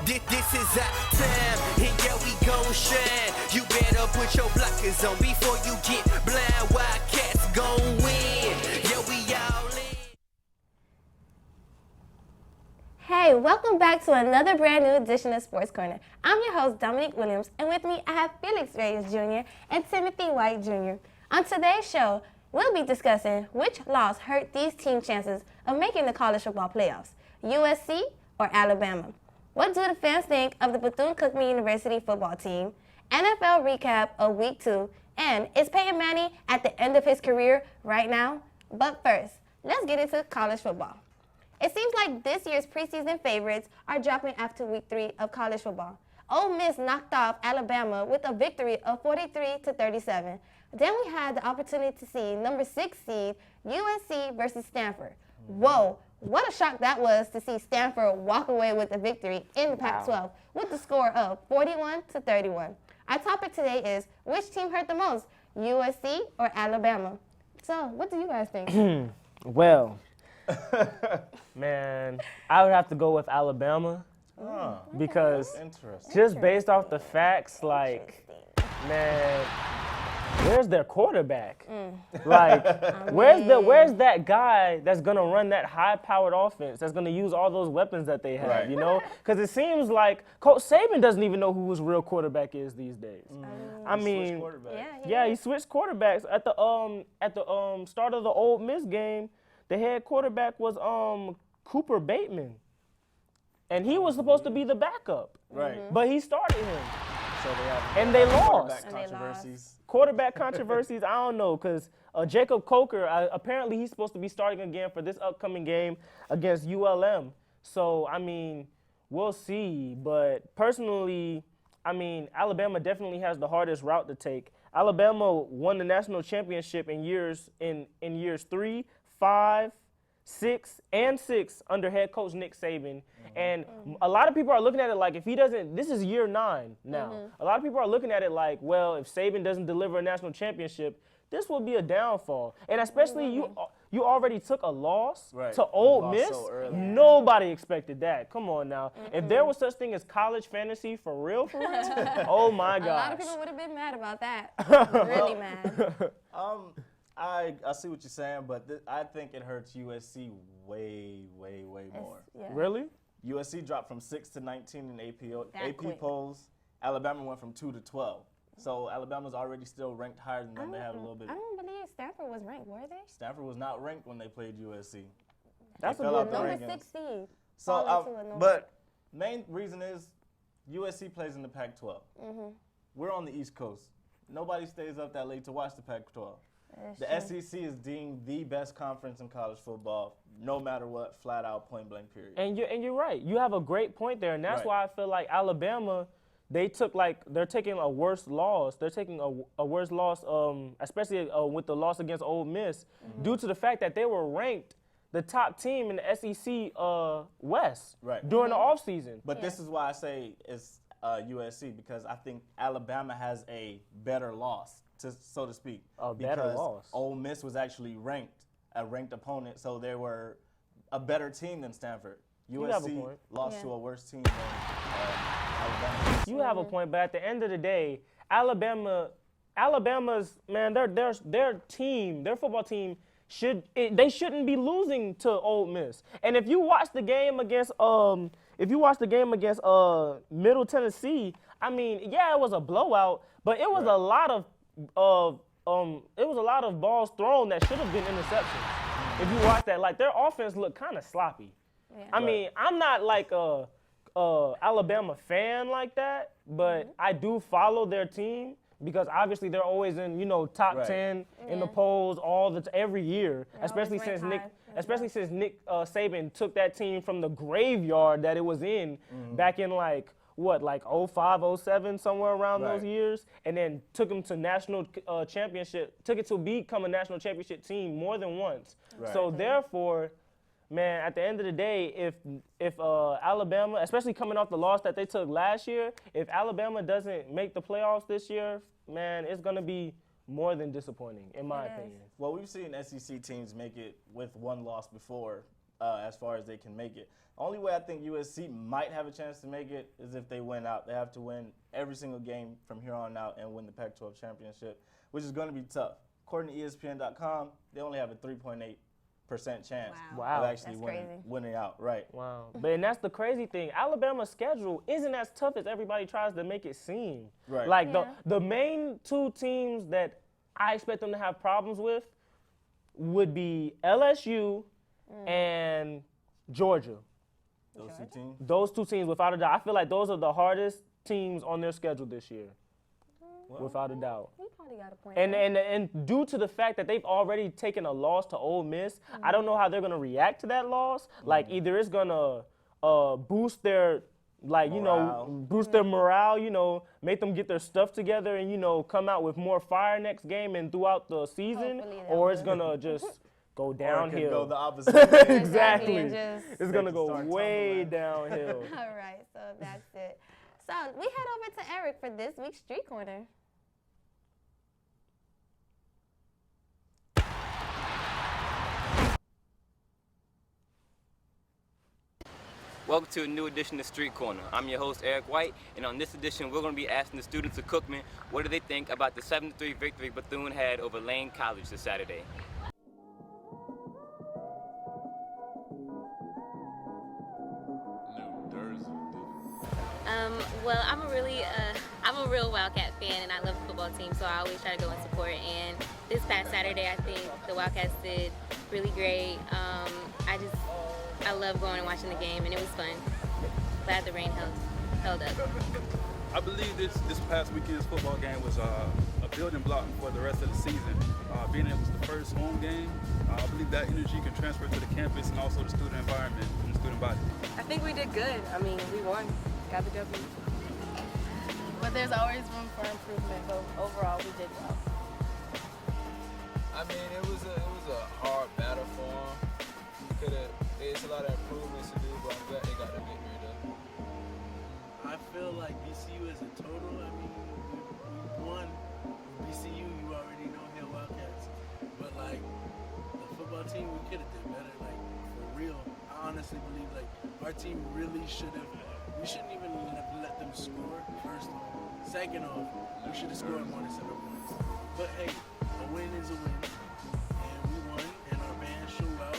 This is our time, and yeah, we gon' shine. You better put your blockers on before you get blind. Wildcats gon' win. Yeah, we all in. Hey, welcome back to another brand new edition of Sports Corner. I'm your host, Dominique Williams, and with me I have Felix Reyes Jr. and Timothy White Jr. On today's show, we'll be discussing which loss hurt these team chances of making the college football playoffs, USC or Alabama. What do the fans think of the Bethune-Cookman University football team? NFL recap of Week 2, and is Peyton Manning at the end of his career right now? But first, let's get into college football. It seems like this year's preseason favorites are dropping after Week 3 of college football. Ole Miss knocked off Alabama with a victory of 43-37. Then we had the opportunity to see number 6 seed USC versus Stanford. Whoa, what a shock that was to see Stanford walk away with a victory in the Pac-12 with the score of 41-31. Our topic today is, which team hurt the most, USC or Alabama? So, what do you guys think? Well, man, I would have to go with Alabama because just based off the facts, like, man, where's their quarterback? Like, where's that guy that's gonna run that high-powered offense, that's gonna use all those weapons that they have, you know? Because it seems like Coach Saban doesn't even know who his real quarterback is these days. I mean, he switched quarterbacks at the start of the Ole Miss game. The head quarterback was Cooper Bateman, and he was supposed to be the backup. Right. But he started him. So they have And they lost. quarterback controversies. Quarterback controversies, I don't know, because Jacob Coker, apparently he's supposed to be starting again for this upcoming game against ULM. So, I mean, we'll see. But personally, I mean, Alabama definitely has the hardest route to take. Alabama won the national championship in years 3, 5, 6, and 6 under head coach Nick Saban. And a lot of people are looking at it like, if he doesn't, this is year 9 now. A lot of people are looking at it like, well, if Saban doesn't deliver a national championship, this will be a downfall. And especially you already took a loss to Ole Miss. So nobody expected that. Come on now. If there was such thing as college fantasy for real, oh my gosh. A lot of people would have been mad about that. Really mad. I see what you're saying, but I think it hurts USC way more. Really? USC dropped from 6 to 19 in AP polls. Alabama went from 2 to 12. So Alabama's already still ranked higher than them. They have a little bit. I don't believe Stanford was ranked, were they? Stanford was not ranked when they played USC. That's a Number good rankings. 16. So, but main reason is USC plays in the Pac-12. We're on the East Coast. Nobody stays up that late to watch the Pac-12. The SEC is deemed the best conference in college football, no matter what, flat out, point blank, period. And you're right. You have a great point there, and that's why I feel like Alabama, they're taking a worse loss. They're taking a worse loss, especially with the loss against Ole Miss, due to the fact that they were ranked the top team in the SEC West during the offseason. But this is why I say it's USC, because I think Alabama has a better loss, so to speak. Better loss. Ole Miss was actually a ranked opponent, so they were a better team than Stanford. USC lost to a worse team than Alabama. You have a point, but at the end of the day, Alabama's man, their team, their football team they shouldn't be losing to Ole Miss. And if you watch the game against Middle Tennessee, I mean, yeah, it was a blowout, but it was a lot of balls thrown that should have been interceptions. If you watch that, like, their offense looked kind of sloppy. Yeah. I mean, I'm not like a Alabama fan like that, but I do follow their team because obviously they're always in, top 10 in the polls every year, especially since Nick Saban took that team from the graveyard that it was in back in like 05, 07, somewhere around those years, and then took them to national championship, took it to become a national championship team more than once. Right. So therefore, man, at the end of the day, if Alabama, especially coming off the loss that they took last year, if Alabama doesn't make the playoffs this year, man, it's going to be more than disappointing, in my opinion. Well, we've seen SEC teams make it with one loss before. as far as they can make it. Only way I think USC might have a chance to make it is if they win out. They have to win every single game from here on out and win the Pac-12 championship, which is going to be tough. According to ESPN.com, they only have a 3.8% chance Wow. of actually winning out. Right. Wow. And that's the crazy thing. Alabama's schedule isn't as tough as everybody tries to make it seem. Right. Like the main two teams that I expect them to have problems with would be LSU and Georgia. Those two teams, without a doubt. I feel like those are the hardest teams on their schedule this year, without a doubt. You probably got a point. And due to the fact that they've already taken a loss to Ole Miss, I don't know how they're gonna react to that loss. Like either it's gonna boost their boost their morale, make them get their stuff together and come out with more fire next game and throughout the season, or it's gonna just go downhill. Or it could go the opposite way. Exactly. It's going to go way downhill. All right, so that's it. So we head over to Eric for this week's Street Corner. Welcome to a new edition of Street Corner. I'm your host, Eric White, and on this edition, we're going to be asking the students of Cookman what do they think about the 7-3 victory Bethune had over Lane College this Saturday. Well, I'm a real Wildcat fan, and I love the football team, so I always try to go and support. And this past Saturday, I think the Wildcats did really great. I love going and watching the game, and it was fun. Glad the rain held up. I believe this past weekend's football game was a building block for the rest of the season. Being it was the first home game, I believe that energy can transfer to the campus and also the student environment and the student body. I think we did good. I mean, we won, got the W. But there's always room for improvement, but overall we did well. I mean, it was a hard battle for them. There's a lot of improvements to do, but I'm glad they got the victory though. I feel like BCU as a total, I mean, we won. BCU, you already know they're Wildcats. But like, the football team, we could have did better, like, for real. I honestly believe, like, our team really we shouldn't even have let them score, first off. Second off, we should have scored more than 7 points. But hey, a win is a win. And we won, and our band showed out,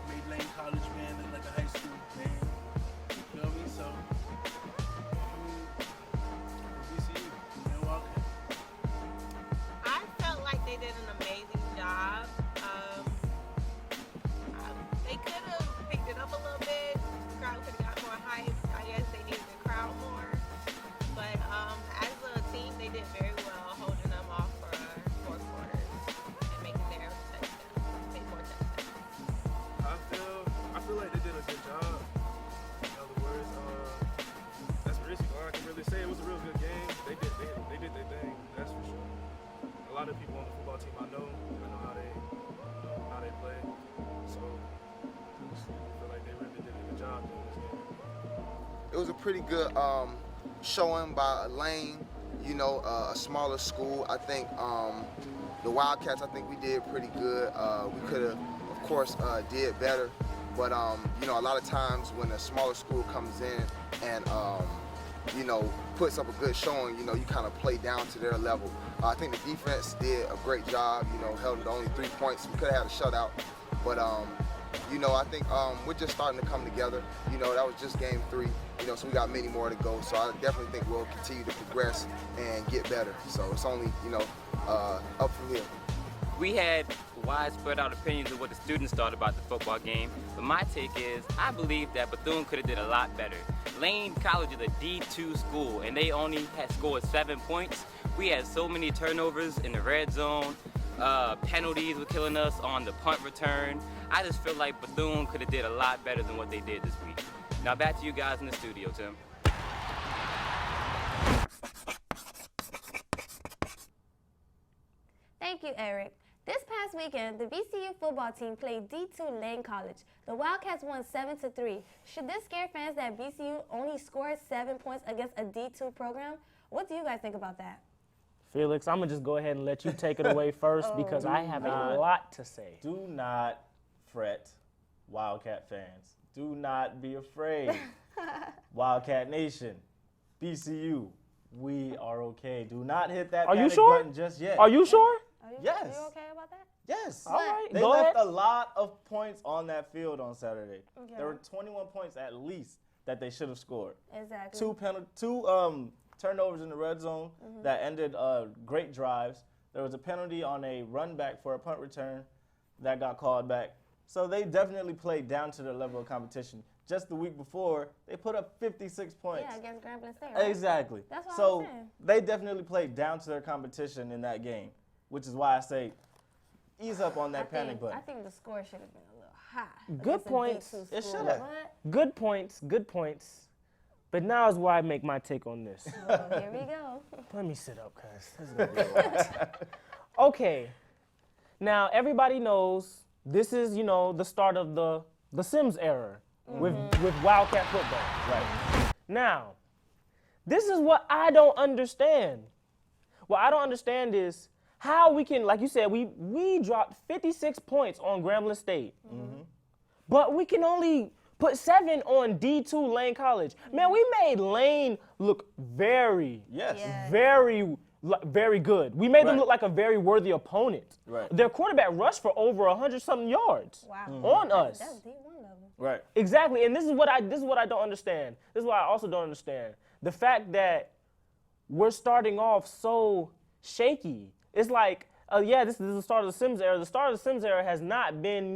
made Lane College band look like a high school band. You feel me? So, BCU, they're Wildcats. I felt like they did an amazing job. They could have picked it up a little bit. The crowd could have got more hype. I guess they needed the crowd more. But as a team, they did very well, holding them off for 4 quarters and making their touchdowns, make more touchdowns. I feel like they did a good job. In other words, that's basically all I can really say. It was a real good game. They did their thing. That's for sure. A lot of people on the football team I know how they play. So I feel like they really did a good job doing this game. It was a pretty good showing by Lane, a smaller school. I think the Wildcats, I think we did pretty good. We could have, of course, did better. But, a lot of times when a smaller school comes in and, puts up a good showing, you kind of play down to their level. I think the defense did a great job, held it to only 3 points. We could have had a shutout. But, I think we're just starting to come together. That was just game 3. So we got many more to go. So I definitely think we'll continue to progress and get better. So it's only, up from here. We had widespread out opinions of what the students thought about the football game, but my take is I believe that Bethune could have did a lot better. Lane College is a D2 school, and they only had scored 7 points. We had so many turnovers in the red zone. Penalties were killing us on the punt return. I just feel like Bethune could have did a lot better than what they did this week. Now back to you guys in the studio, Tim. Thank you, Eric. This past weekend, the VCU football team played D2 Lane College. The Wildcats won 7-3. Should this scare fans that VCU only scored 7 points against a D2 program? What do you guys think about that? Felix, I'm going to just go ahead and let you take it away first because I have a lot to say. Do not fret. Wildcat fans, do not be afraid. Wildcat Nation, BCU, we are okay. Do not hit that panic button just yet. Are you sure? Yes. Are you okay about that? Yes. All right. They left a lot of points on that field on Saturday. Okay. There were 21 points at least that they should have scored. Exactly. Two turnovers in the red zone that ended great drives. There was a penalty on a run back for a punt return that got called back. So they definitely played down to their level of competition. Just the week before, they put up 56 points. Yeah, against Grambling State, right? Exactly. That's what so I'm saying. they definitely played down to their competition in that game, which is why I say ease up on that panic button. I think the score should have been a little high. Good points. It should have. Good points. Good points. But now is where I make my take on this. Well, here we go. Let me sit up, cuz this is gonna be a lot. Okay. Now everybody knows this is, the start of the Sims era with Wildcat football. Right. Now, this is what I don't understand. What I don't understand is how we can, like you said, we dropped 56 points on Grambling State, but we can only put 7 on D2 Lane College. Man, we made Lane look very good. We made them look like a very worthy opponent. Right. Their quarterback rushed for over 100-something yards on us. That's D1 level. Right. Exactly, and this is what I don't understand. This is what I also don't understand. The fact that we're starting off so shaky. It's like, this is the start of the Sims era. The start of the Sims era has not been,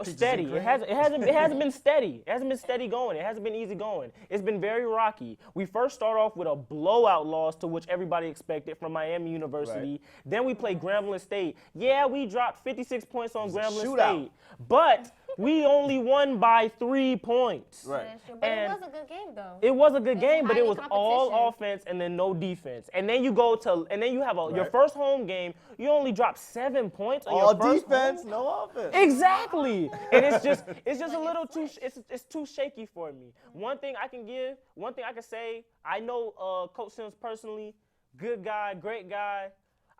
steady. It hasn't been steady. It hasn't been steady going. It hasn't been easy going. It's been very rocky. We first start off with a blowout loss to which everybody expected from Miami University. Right. Then we play Grambling State. Yeah, we dropped 56 points on Grambling shootout. State, but we only won by 3 points. Right. But it was a good game, though. It was a good game, but it highly was all competition. offense and then no defense. And then you have your first home game. You only drop 7 points on All your first defense, home. no offense. Exactly, and it's just a little too it's too shaky for me. One thing I can say, I know Coach Sims personally, good guy, great guy.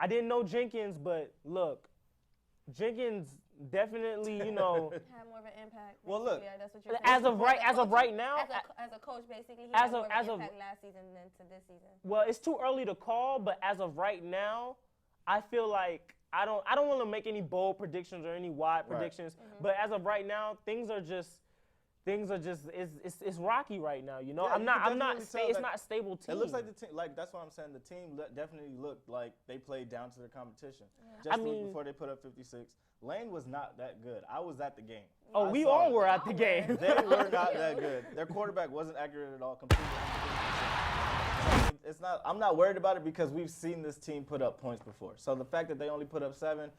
I didn't know Jenkins, but look, Jenkins definitely, Had more of an impact. Well, look, yeah, that's what you're saying. as of right now, as a coach, basically, he as had more of- of as an of- impact last season than to this season. well, it's too early to call, but as of right now, I feel like I don't want to make any bold predictions or any wide predictions, but as of right now, things are just it's rocky right now. Yeah, I'm you not can definitely tell it's that not a stable team. It looks like the team, that's what I'm saying. The team definitely looked like they played down to their competition. I Just mean- before they put up 56. Lane was not that good. I was at the game. Oh, I we saw all it. were at the game. They were not that good. Their quarterback wasn't accurate at all. Completely. It's not. I'm not worried about it because we've seen this team put up points before. So the fact that they only put up 7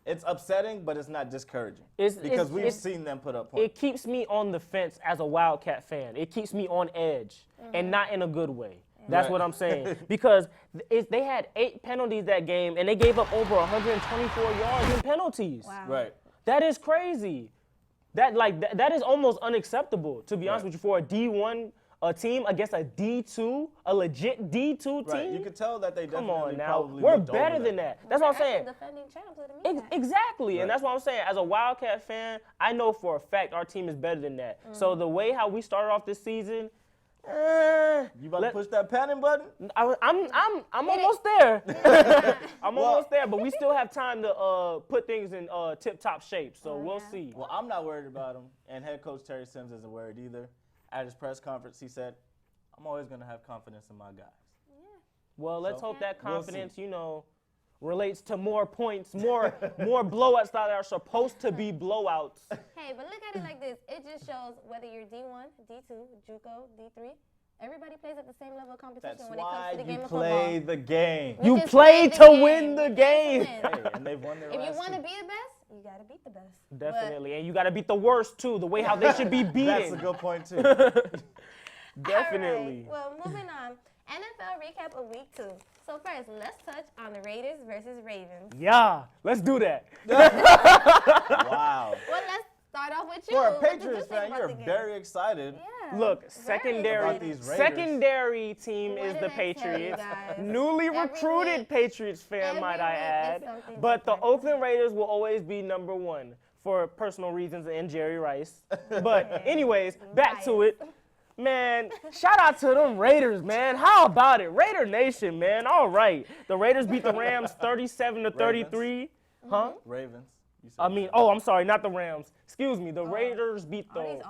it's upsetting, but it's not discouraging because we've seen them put up points. It keeps me on the fence as a Wildcat fan. It keeps me on edge, and not in a good way. That's Right. what I'm saying. Because they had 8 penalties that game, and they gave up over 124 yards in penalties. Wow. Right. That is crazy. That is almost unacceptable, to be honest with you, for a D1 team against a D2, a legit D2 team. Right. You could tell that they Come definitely on now. probably We're looked better over than that. That's what I'm saying. Defending champs with a meat Exactly, Right. and that's what I'm saying. As a Wildcat fan, I know for a fact our team is better than that. So the way how we started off this season, You about to push that panic button? I'm almost there. I'm almost there, but we still have time to put things in tip-top shape. So we'll see. Well, I'm not worried about him, and head coach Terry Sims isn't worried either. At his press conference, he said, "I'm always going to have confidence in my guys." Well, let's So, hope that we'll see. confidence, relates to more points, more blowouts that are supposed to be blowouts. Hey, but look at it like this. It just shows whether you're D1, D2, JUCO, D3. Everybody plays at the same level of competition That's when it comes why to the you game of play football. the game. You just play play to the win the game. game. Hey, and they've won their If you last want to two. be the best, you got to beat the best. Definitely, and you got to beat the worst too, the way how they should be beaten. That's a good point too. Definitely. All right. Well, moving on. NFL recap of week 2. So first, let's touch on the Raiders versus Ravens. Yeah, let's do that. Wow. Well, let's start off with you. For a What did you Patriots think fan, about you're the game? very excited. Yeah. Look, Very secondary About these Raiders. secondary team What is did the I tell you Patriots. guys? Newly Every recruited week- Patriots fan, every might I week is add. something But the different. Oakland Raiders will always be number 1. for personal reasons and Jerry Rice. But anyways, back to it. Man, shout out to them Raiders, man. How about it? Raider Nation, man. All right. The Raiders beat the Rams 37-33. Huh? Ravens. I'm sorry, not the Rams. Excuse me. The Raiders beat the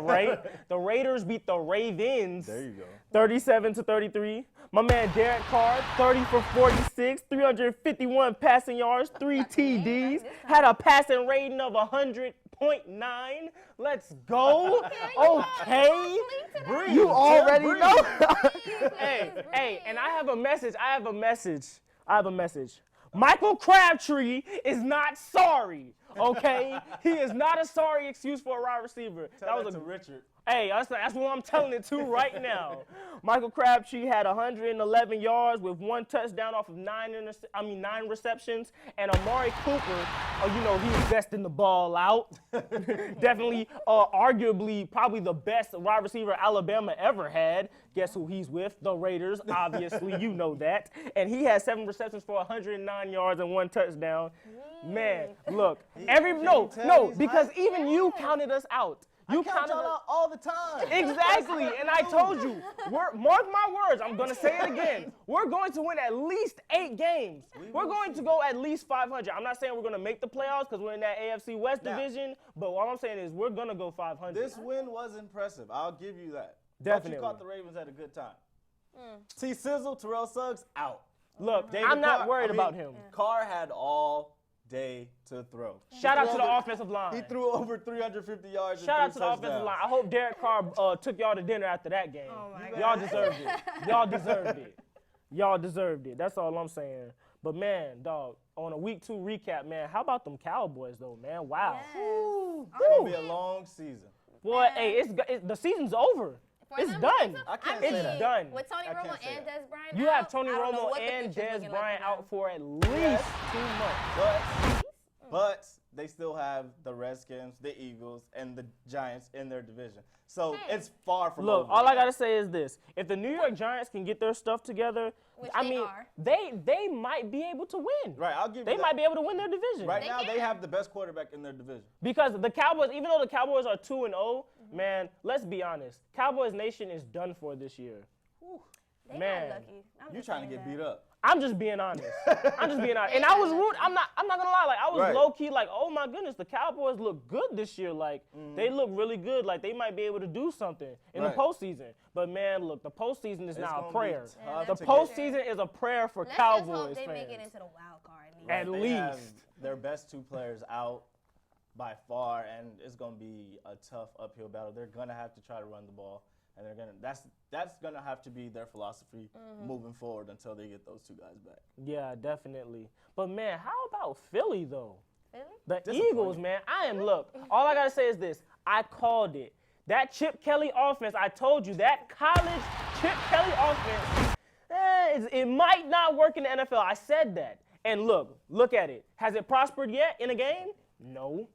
right? The Raiders beat the Ravens. There you go. 37-33. My man Derek Carr, 30 for 46, 351 passing yards, 3 TDs, had a passing rating of 100.9. Let's go. Okay. You already know. Hey, and I have a message. Michael Crabtree is not sorry, okay? He is not a sorry excuse for a wide receiver. Tell that to Richard. Hey, that's what I'm telling it to right now. Michael Crabtree had 111 yards with 1 touchdown off of 9 receptions. And Amari Cooper, he was besting the ball out. Definitely, arguably, probably the best wide receiver Alabama ever had. Guess who he's with? The Raiders, obviously, you know that. And he had 7 receptions for 109 yards and 1 touchdown. Man, look, because even you counted us out. You count y'all out all the time. Exactly, and I told you. Mark my words. I'm going to say it again. We're going to win at least 8 games. We're going to go at least 500. I'm not saying we're going to make the playoffs because we're in that AFC West division, but what I'm saying is we're going to go 500. This win was impressive. I'll give you that. Definitely. But you caught the Ravens at a good time. T-Sizzle, Terrell Suggs, out. Look, I'm not worried about him. Carr had all day to throw. Shout out to the offensive line. He threw over 350 yards. Shout out to the offensive line. I hope Derek Carr took y'all to dinner after that game. Oh my God. Y'all deserved it. Y'all deserved it. That's all I'm saying. But man, dog, on a week 2 recap, man, how about them Cowboys though, man? Wow. Yes. It's gonna be a long season. Boy, hey, the season's over. It's done. I can't say that. It's done. With Tony Romo and Des Bryant You out, have Tony Romo and Des Bryant out for at least 2 months. But they still have the Redskins, the Eagles, and the Giants in their division. So it's far from over. Look, all I got to say is this. If the New York Giants can get their stuff together, they might be able to win. Right, I'll give you They might be able to win their division. Right now, they have the best quarterback in their division. Because the Cowboys, even though the Cowboys are 2-0, man, let's be honest. Cowboys Nation is done for this year. They man, got lucky. You trying to get beat up. I'm just being honest. And I was rude. I'm not gonna lie. Like I was low key. Like, oh my goodness, the Cowboys look good this year. Like they look really good. Like they might be able to do something in the postseason. But man, look, the postseason is now a prayer. The postseason is a prayer for Cowboys just hope they fans. make it into the wild card. At least. Have their best 2 players out by far, and it's gonna be a tough uphill battle. They're gonna have to try to run the ball. And that's gonna have to be their philosophy moving forward until they get those 2 guys back. Yeah, definitely. But man, how about Philly though? Philly? The Eagles, man. Look, all I gotta say is this. I called it. That Chip Kelly offense, I told you, that college Chip Kelly offense, it might not work in the NFL. I said that. And look at it. Has it prospered yet in a game? No.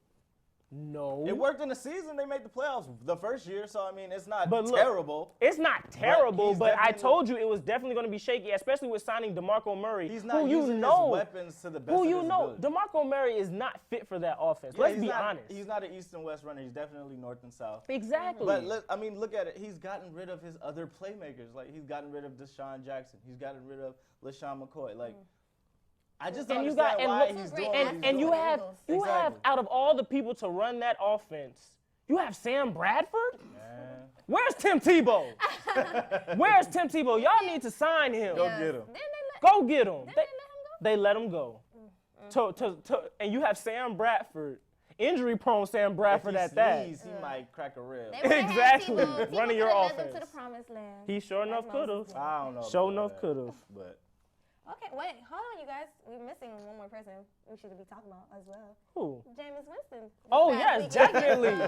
It worked in the season. They made the playoffs the first year, so I mean, it's not look, terrible. It's not terrible, but I told you it was definitely going to be shaky, especially with signing DeMarco Murray. He's not using his weapons to the best of his ability. DeMarco Murray is not fit for that offense. Let's be honest. He's not an east and west runner. He's definitely north and south. Exactly. But look at it. He's gotten rid of his other playmakers. Like he's gotten rid of Deshaun Jackson. He's gotten rid of LaShawn McCoy. Like. I just don't understand why he's doing what he's doing. And you have out of all the people to run that offense, you have Sam Bradford? Man. Where's Tim Tebow? Where's Tim Tebow? Y'all need to sign him. Go get him. Go get him. They let him go. And you have Sam Bradford, injury-prone Sam Bradford at that. He might crack a rib. Exactly. Running your offense. To the promised land. He sure enough could have. I don't know. Sure enough could have. But. Okay, wait, hold on, you guys. We're missing one more person we should be talking about as well. Who? Jameis Winston. Oh, yes, definitely.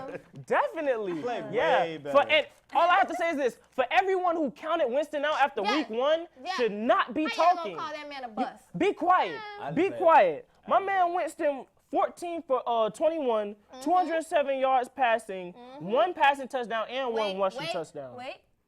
Definitely. Played way better. And all I have to say is this. For everyone who counted Winston out after week 1 should not be talking. You gonna call that man a bust? Be quiet. Be quiet. My man Winston, 14 for 21, 207 yards passing, 1 passing touchdown, and 1 rushing touchdown.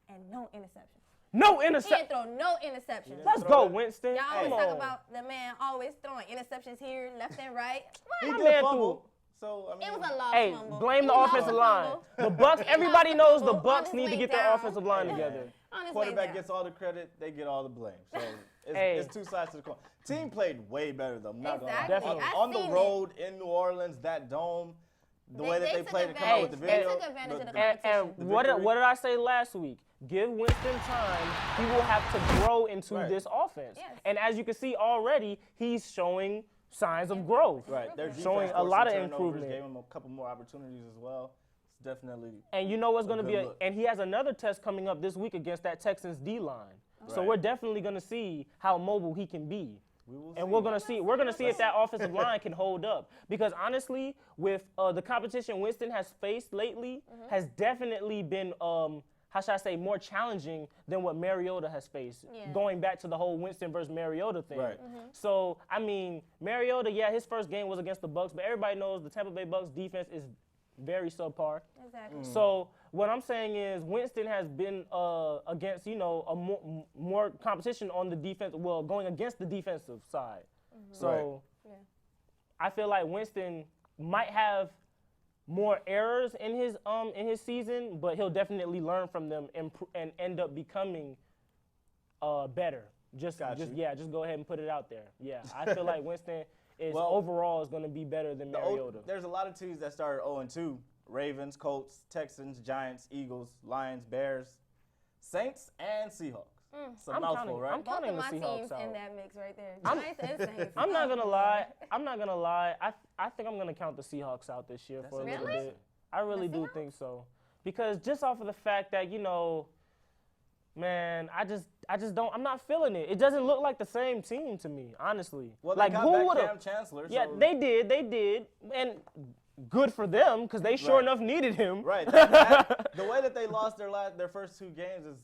And no interception. No He interception. didn't throw no interceptions. Let's go, Winston. Y'all always talk about the man always throwing interceptions here, left and right. He did fumble. So, I mean, It was a lost Hey, fumble. blame He the lost offensive a line. fumble. The Bucks, He everybody lost a knows the fumble on Bucks his need to way get their down. offensive line together. On his way quarterback down. gets all the credit, they get all the blame. So Hey. it's two sides to the coin. Team played way better though. I'm not gonna lie. Exactly. Definitely. I On the seen road in New Orleans, that dome, the way that they took played to come out with the advantage. video. They took advantage of the And competition. what did I say last week? Give Winston time. He will have to grow into Right. this offense. Yes. And as you can see already, he's showing signs of growth. Right, their defense Showing a forced lot of some turnovers, improvement. Gave him a couple more opportunities as well. It's definitely. And you know what's going to good be look. and he has another test coming up this week against that Texans D line. So Right. we're definitely going to see how mobile he can be. We will And see. we're gonna see if that offensive line can hold up. Because honestly, with the competition Winston has faced lately, has definitely been how should I say, more challenging than what Mariota has faced. Yeah. Going back to the whole Winston versus Mariota thing. Right. So I mean, Mariota, yeah, his first game was against the Bucks, but everybody knows the Tampa Bay Bucks defense is very subpar. Exactly. So what I'm saying is Winston has been against, a more competition on the defense, well, going against the defensive side. So Yeah. I feel like Winston might have more errors in his season, but he'll definitely learn from them and end up becoming better. Just go ahead and put it out there. Yeah, I feel like Winston is overall is going to be better than Mariota. There's a lot of teams that started 0-2. Ravens, Colts, Texans, Giants, Eagles, Lions, Bears, Saints, and Seahawks. It's a I'm mouthful, counting- right? I'm Both counting of the my Seahawks teams out. in that mix right there. Giants and Saints. I'm not gonna lie. I think I'm gonna count the Seahawks out this year for a little Really? bit. I really do think so, because just off of the fact that man, I just don't. I'm not feeling it. It doesn't look like the same team to me, honestly. Well, they like got who back would Cam have? Chancellor. Yeah, so they did, and good for them because they sure Right. enough needed him. Right. The way that they lost their first two games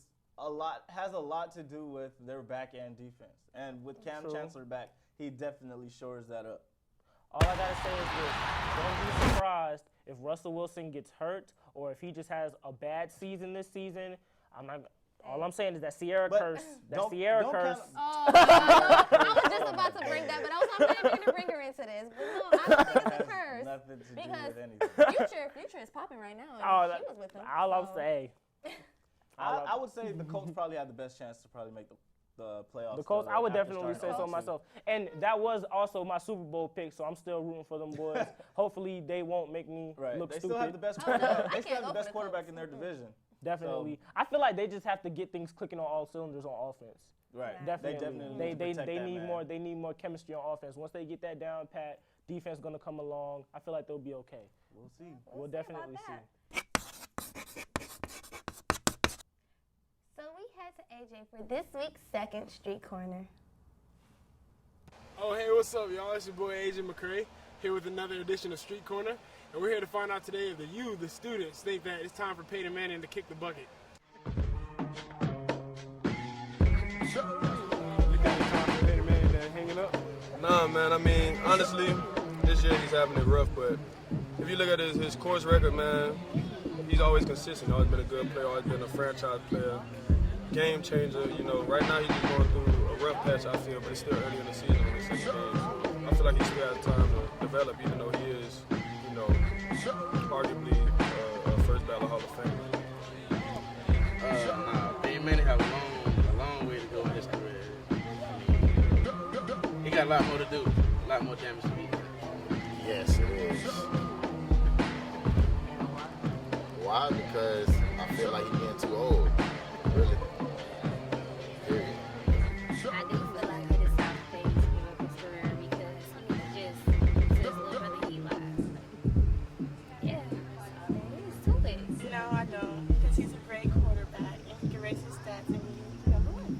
has a lot to do with their back end defense. And with Cam True. Chancellor back, he definitely shores that up. All I gotta say is this: don't be surprised if Russell Wilson gets hurt or if he just has a bad season this season. I'm not. All I'm saying is that Sierra But curse. That don't- Sierra don't curse. count- Oh, I was just about to bring that, but I'm not going to bring her into this. But no, I don't think it's a curse. Nothing to do Because with anything. Future is popping right now. Oh, And she was with him. all I'm so- saying. I would say the Colts probably had the best chance to probably make the playoffs. The Colts, I would after definitely say starting so 0-2. myself. And that was also my Super Bowl pick, so I'm still rooting for them boys. Hopefully they won't make me Right. look They stupid. still have the best Oh, no, quarterback. I They still can't have the go best for the quarterback Colts. in their division. Definitely. I feel like they just have to get things clicking on all cylinders on offense. Right. Definitely. They definitely need to protect they that need man. more. They need more chemistry on offense. Once they get that down pat, defense gonna come along. I feel like they'll be okay. We'll see. We'll definitely see. So we head to AJ for this week's second Street Corner. Oh, hey, what's up, y'all? It's your boy, AJ McCray, here with another edition of Street Corner. And we're here to find out today if the students, think that it's time for Peyton Manning to kick the bucket. You think it's time for Peyton Manning to hang it up? Nah, man, I mean, honestly, this year he's having it rough, but if you look at his course record, man, he's always consistent, always been a good player, always been a franchise player, game changer. Right now he's just going through a rough patch, I feel, but it's still early in the season when he's second game. So I feel like he still has time to develop, even though he is, arguably a first ballot Hall of Famer. Nah, Peyton Manning have a long way to go in his career. He got a lot more to do, a lot more damage to be done. Yes, it is. Why? Because I feel like he's getting too old. Really. Period. I do feel like it is time for Peyton to give up his career because he just to his little brother Eli. Yeah, so there is to it. No, I don't, because he's a great quarterback and he can raise his stats and he's number one.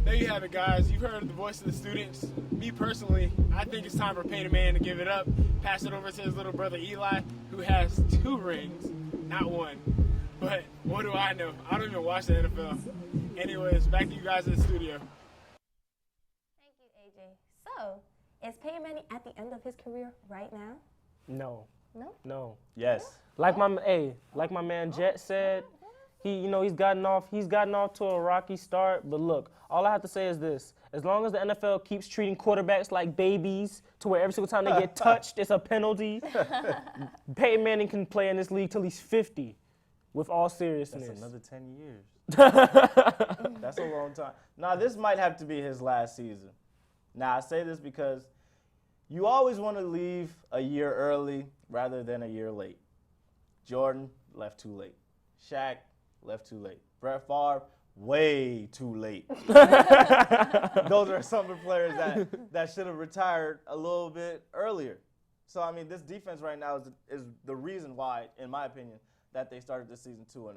There you have it, guys. You've heard the voice of the students. Me personally, I think it's time for Peyton Manning to give it up, pass it over to his little brother Eli, who has 2 rings, not 1. But what do I know? I don't even watch the NFL. Anyways, back to you guys in the studio. Thank you, AJ. So, is Peyton Manning at the end of his career right now? No. No? No. Yes. Like my man Jet said, He's gotten off to a rocky start. But look, all I have to say is this: as long as the NFL keeps treating quarterbacks like babies, to where every single time they get touched, it's a penalty, Peyton Manning can play in this league till he's 50, with all seriousness. That's another 10 years. That's a long time. Now, this might have to be his last season. Now, I say this because you always want to leave a year early rather than a year late. Jordan left too late. Shaq left too late. Brett Favre, way too late. Those are some of the players that should have retired a little bit earlier. So, I mean, this defense right now is the reason why, in my opinion, that they started this season 2-0.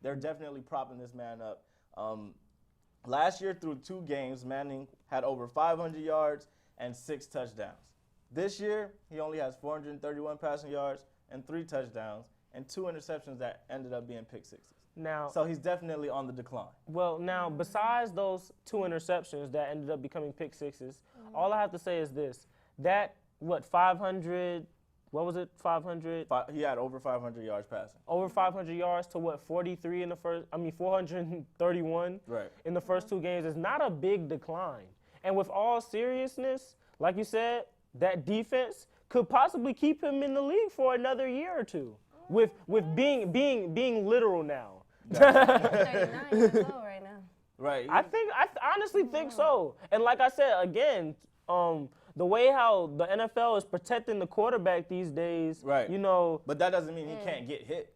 They're definitely propping this man up. Last year, through 2 games, Manning had over 500 yards and 6 touchdowns. This year, he only has 431 passing yards and 3 touchdowns and 2 interceptions that ended up being pick sixes. So he's definitely on the decline. Well, now, besides those 2 interceptions that ended up becoming pick sixes, all I have to say is this. That, 500, what was it, 500? He had over 500 yards passing. Over 500 yards to 43 in the first, 431 in the first 2 games is not a big decline. And with all seriousness, like you said, that defense could possibly keep him in the league for another year or 2. With being literal now. 39 years old right now. Right. I honestly think so. And like I said, again, the way how the NFL is protecting the quarterback these days, But that doesn't mean he can't get hit,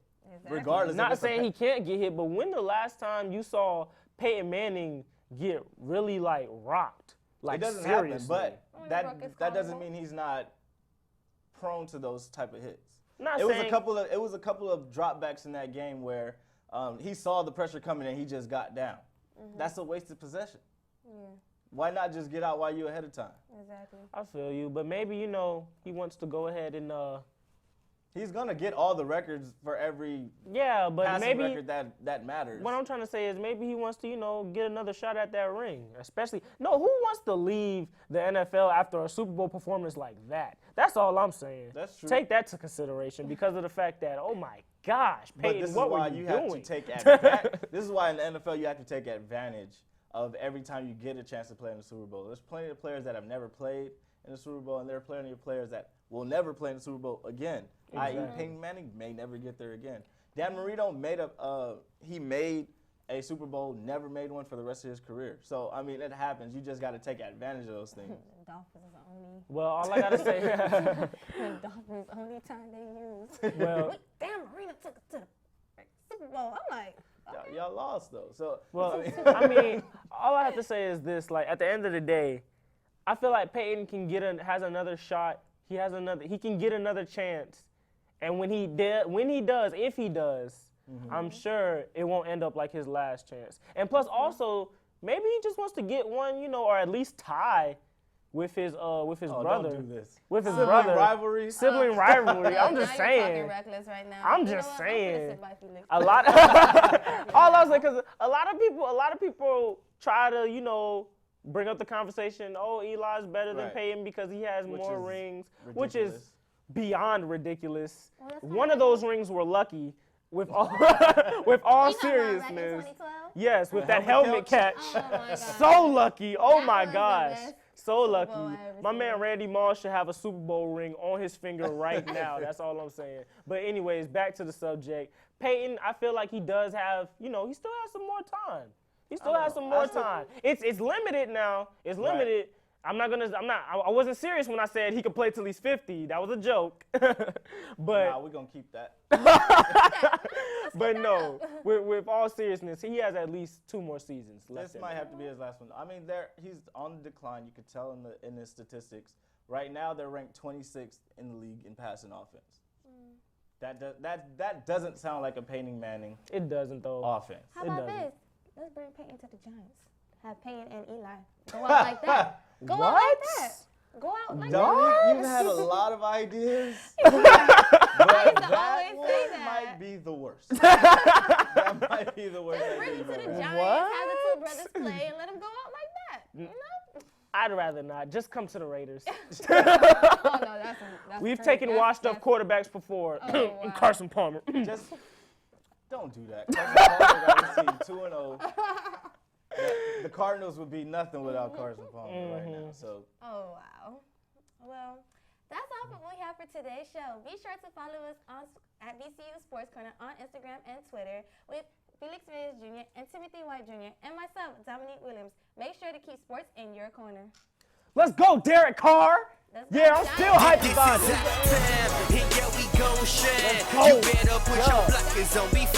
regardless. Not saying he can't get hit, but when the last time you saw Peyton Manning get really rocked? It doesn't happen, but that doesn't mean he's not prone to those type of hits. It was a couple of dropbacks in that game where he saw the pressure coming and he just got down. That's a wasted possession. Yeah. Why not just get out while you're ahead of time? Exactly. I feel you, but maybe he wants to go ahead and. He's gonna get all the records for every but passing maybe record that matters. What I'm trying to say is maybe he wants to get another shot at that ring, especially. No, who wants to leave the NFL after a Super Bowl performance like that? That's all I'm saying. That's true. Take that to consideration because of the fact that, oh my gosh, Peyton, what were you doing? This is why in the NFL you have to take advantage of every time you get a chance to play in the Super Bowl. There's plenty of players that have never played in the Super Bowl, and there are plenty of players that will never play in the Super Bowl again. Exactly. I.e. Peyton Manning may never get there again. Dan Marino made a Super Bowl, never made one for the rest of his career. So, I mean, it happens. You just got to take advantage of those things. Dolphins are only. Well, all I got to say. Dolphins only time they use. Well, Dan Marino took it to the Super Bowl. I'm like. Okay. Y'all lost, though. So, well, all I have to say is this. At the end of the day, I feel like Peyton has another shot. He can get another chance. And when he does, if he does, I'm sure it won't end up like his last chance. And plus, also, maybe he just wants to get one, or at least tie with his brother. Don't do this. With his brother. Sibling rivalry. I'm just saying. You're talking reckless right now. I'm just saying. A lot. All I was saying, because a lot of people try to, bring up the conversation. Oh, Eli's better than Peyton because he has more rings, which is beyond ridiculous. One of those rings were lucky. With all seriousness, yes, with that helmet catch, so lucky. Oh my gosh, so lucky. My man Randy Moss should have a Super Bowl ring on his finger right now. That's all I'm saying. But anyways, back to the subject. Peyton, I feel like he does have, he still has some more time. He still has some more time. It's limited now. It's limited. I wasn't serious when I said he could play till he's 50. That was a joke. But we're going to keep that. But no, with all seriousness, he has at least 2 more seasons left. This might have to be his last one. I mean, he's on the decline. You could tell in his statistics. Right now, they're ranked 26th in the league in passing offense. That doesn't sound like a Peyton Manning. It doesn't, though. Offense. How about this? Let's bring Peyton to the Giants. Have Peyton and Eli go out like that. Go out like that. Go out like that. You've had a lot of ideas. That one might be the worst. That might be the worst. Just bring him to the Giants, have the 2 brothers play, and let them go out like that. I'd rather not. Just come to the Raiders. Oh, no, that's We've taken washed-up quarterbacks before. Carson Palmer. Don't do that. Carson Palmer got his team 2-0. The Cardinals would be nothing without Carson Palmer right now. So. Oh, wow. Well, that's all what we have for today's show. Be sure to follow us at BCU Sports Corner on Instagram and Twitter with Felix Reyes Jr. and Timothy White Jr. and myself, Dominique Williams. Make sure to keep sports in your corner. Let's go, Derek Carr. Yeah, I'm still hyped about it. And yeah, we gon' shine. You better put your blockers on before